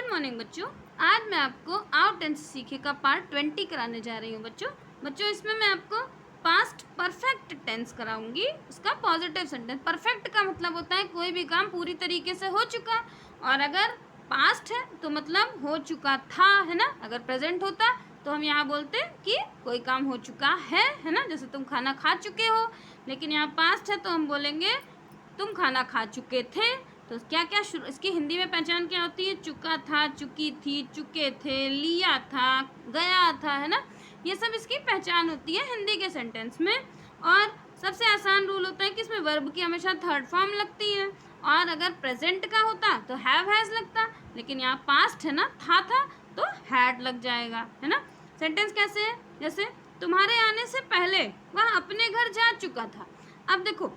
Good morning बच्चों। आज मैं आपको आउट टेंस सीखे का पार्ट 20 कराने जा रही हूँ बच्चों इसमें मैं आपको पास्ट परफेक्ट टेंस कराऊंगी, उसका पॉजिटिव सेंटेंस। परफेक्ट का मतलब होता है कोई भी काम पूरी तरीके से हो चुका, और अगर पास्ट है तो मतलब हो चुका था, है ना। अगर प्रेजेंट होता तो हम यहाँ बोलते कि कोई काम हो चुका है ना। जैसे तुम खाना खा चुके हो, लेकिन यहाँ पास्ट है तो हम बोलेंगे तुम खाना खा चुके थे। तो क्या क्या इसकी हिंदी में पहचान क्या होती है? चुका था, चुकी थी, चुके थे, लिया था, गया था, है ना। ये सब इसकी पहचान होती है हिंदी के सेंटेंस में। और सबसे आसान रूल होता है कि इसमें वर्ब की हमेशा थर्ड फॉर्म लगती है, और अगर प्रेजेंट का होता तो हैव हैज लगता, लेकिन यहाँ पास्ट है ना, था तो हैड लग जाएगा, है ना। सेंटेंस कैसे है? जैसे तुम्हारे आने से पहले वह अपने घर जा चुका था। अब देखो,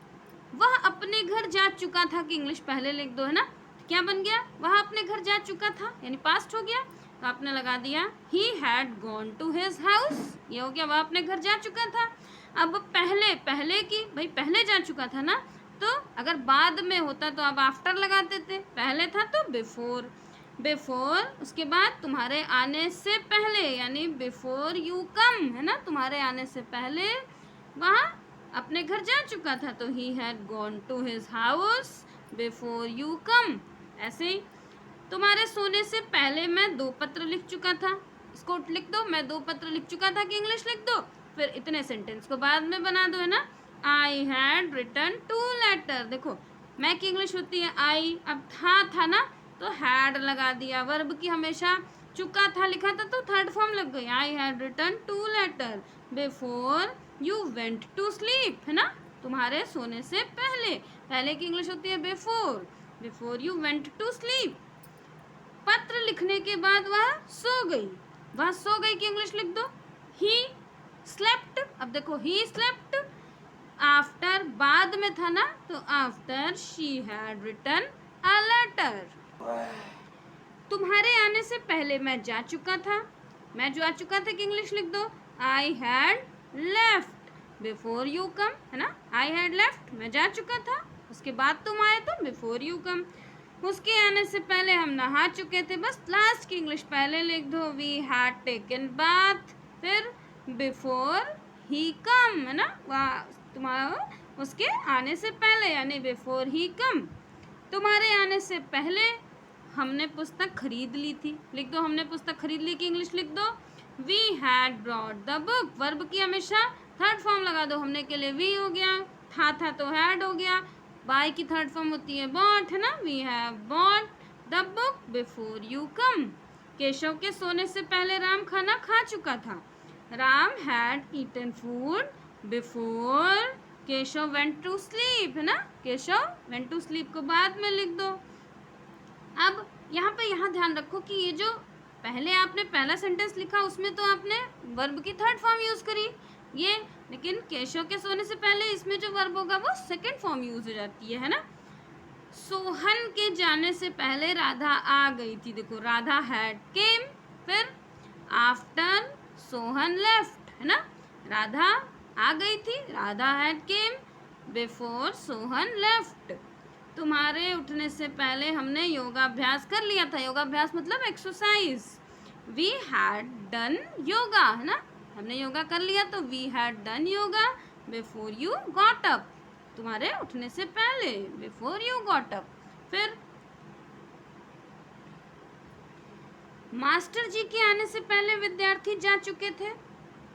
वह अपने घर जा चुका था कि इंग्लिश पहले लिख दो, है ना। क्या बन गया? वह अपने घर जा चुका था, यानी पास्ट हो गया। तो आपने लगा दिया he had gone to his house, ये हो गया वह अपने घर जा चुका था। अब पहले की भाई पहले जा चुका था ना, तो अगर बाद में होता तो आप आफ्टर लगाते थे। पहले था तो बिफोर, उसके बाद तुम्हारे आने से पहले, यानी बिफोर यू कम, है ना। तुम्हारे आने से पहले वह अपने घर जा चुका था, तो he had gone to his house before you come. ऐसे ही तुम्हारे सोने से पहले मैं 2 पत्र लिख चुका था, इसको लिख दो, मैं 2 पत्र लिख चुका था कि इंग्लिश लिख दो। फिर इतने सेंटेंस को बाद में बना दो, है ना। I had written 2 letter. देखो मैं की इंग्लिश होती है आई, अब था ना तो हैड लगा दिया। वर्ब की हमेशा चुका था लिखा था तो थर्ड फॉर्म लग गई। I had written 2 letter before you went to sleep, है ना। तुम्हारे सोने से पहले की इंग्लिश होती है before you went to sleep. पत्र लिखने के बाद वह सो गई की इंग्लिश लिख दो ही स्लेप्ट। अब देखो ही स्लेप्ट, आफ्टर बाद में था ना, तो after she had written a letter. तुम्हारे आने से पहले मैं जा चुका था कि इंग्लिश लिख दो I had left before you कम, है ना। आई हैड लेफ्ट, मैं जा चुका था, उसके बाद तुम आए तो बिफोर यू कम। उसके आने से पहले हम नहा चुके थे, बस लास्ट की इंग्लिश पहले लिख दो वी हैड टेकन बाथ, फिर बिफोर ही कम, है ना। तुम्हारा उसके आने से पहले यानी बिफोर ही कम। तुम्हारे आने से पहले हमने पुस्तक खरीद ली थी, लिख दो हमने पुस्तक खरीद ली की इंग्लिश लिख दो we had brought the book. Verb की हमेशा थर्ड फॉर्म लगा दो, हमने के लिए वी हो गया, था तो हैड हो गया। बाय की थर्ड फॉर्म होती है बॉट, है ना। We have bought the book before you come. Keshav के सोने से पहले राम खाना खा चुका था। Ram had eaten food before Keshav went to sleep, है ना। केशव वेंट टू स्लीप को बाद में लिख दो। अब यहाँ ध्यान रखो कि ये जो पहले आपने पहला सेंटेंस लिखा उसमें तो आपने वर्ब की थर्ड फॉर्म यूज करी ये, लेकिन केशव के सोने से पहले इसमें जो वर्ब होगा वो सेकंड फॉर्म यूज हो जाती है ना। सोहन के जाने से पहले राधा आ गई थी। देखो राधा हैड केम, फिर आफ्टर सोहन लेफ्ट, है ना। राधा आ गई थी, Radha had came before Sohan left. तुम्हारे उठने से पहले हमने योगाभ्यास कर लिया था। योगाभ्यास मतलब exercise. We had done yoga, है ना। हमने योगा कर लिया तो we had done yoga before you got up. तुम्हारे उठने से पहले बिफोर यू गॉट अप। फिर मास्टर जी के आने से पहले विद्यार्थी जा चुके थे।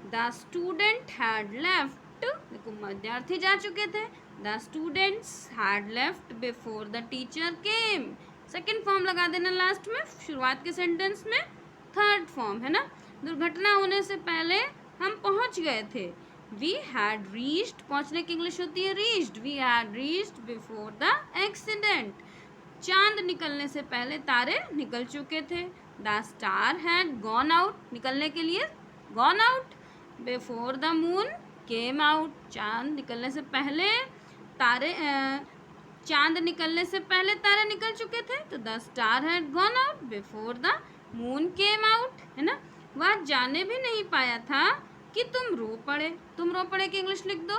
The student had left. देखो विद्यार्थी जा चुके थे, the students had left before the teacher came. Second form लगा देना लास्ट में, शुरुआत के सेंटेंस में थर्ड फॉर्म, है ना। दुर्घटना होने से पहले हम पहुंच गए थे। वी हैड रीच्ड, पहुंचने की इंग्लिश होती है reached. We had reached before the accident. चांद निकलने से पहले तारे निकल चुके थे। The star had gone out, निकलने के लिए gone out before the moon came out. चांद निकलने से पहले तारे निकल चुके थे, तो the star had gone out before the moon came out, है ना। वह जाने भी नहीं पाया था कि तुम रो पड़े की इंग्लिश लिख दो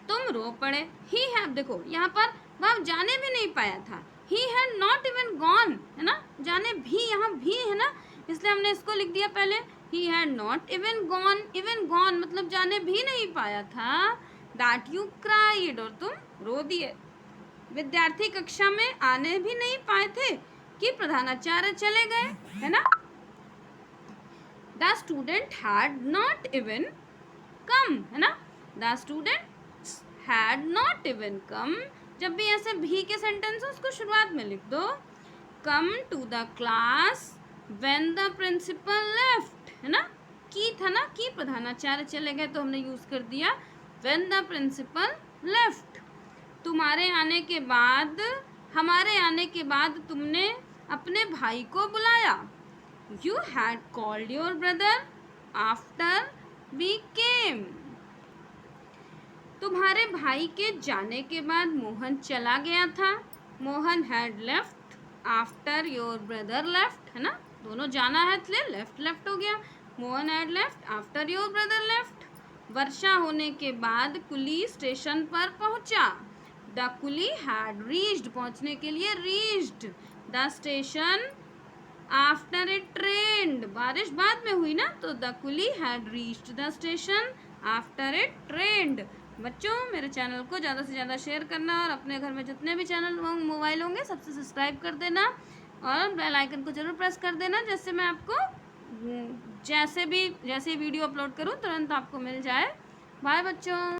तुम रो पड़े। ही हैव, देखो यहाँ पर वह जाने भी नहीं पाया था, he had not even gone, है ना, जाने भी, यहाँ भी है ना, इसलिए हमने इसको लिख दिया पहले, he had not even gone, even gone मतलब जाने भी नहीं पाया था, दैट यू क्राइड, और तुम रो दिए। विद्यार्थी कक्षा में आने भी नहीं पाए थे कि प्रधानाचार्य चले गए, है ना। The student had not even come, है ना, the student had not even come, जब भी ऐसे भी के सेंटेंस हो उसको शुरुआत में लिख दो। Come to the class when the principal left, है ना, की था ना, कि प्रधानाचार्य चले गए तो हमने यूज कर दिया व्हेन द प्रिंसिपल लेफ्ट। तुम्हारे आने के बाद, हमारे आने के बाद तुमने अपने भाई को बुलाया, you had called your brother after we came. तुम्हारे भाई के जाने के बाद मोहन चला गया था, Mohan had left after your brother left, है ना, दोनों जाना है इसलिए लेफ्ट लेफ्ट हो गया, Mohan had left after your brother left. वर्षा होने के बाद कुली स्टेशन पर पहुंचा, द कुली हैड रीच्ड, पहुंचने के लिए reached the station after it rained, बारिश बाद में हुई ना, तो the coolie had reached the station after it rained. बच्चों मेरे चैनल को ज़्यादा से ज़्यादा शेयर करना और अपने घर में जितने भी चैनल मोबाइल होंगे सबसे सब्सक्राइब कर देना और बेल आइकन को ज़रूर प्रेस कर देना, जिससे मैं आपको जैसे वीडियो अपलोड करूँ तुरंत आपको मिल जाए। बाय बच्चों।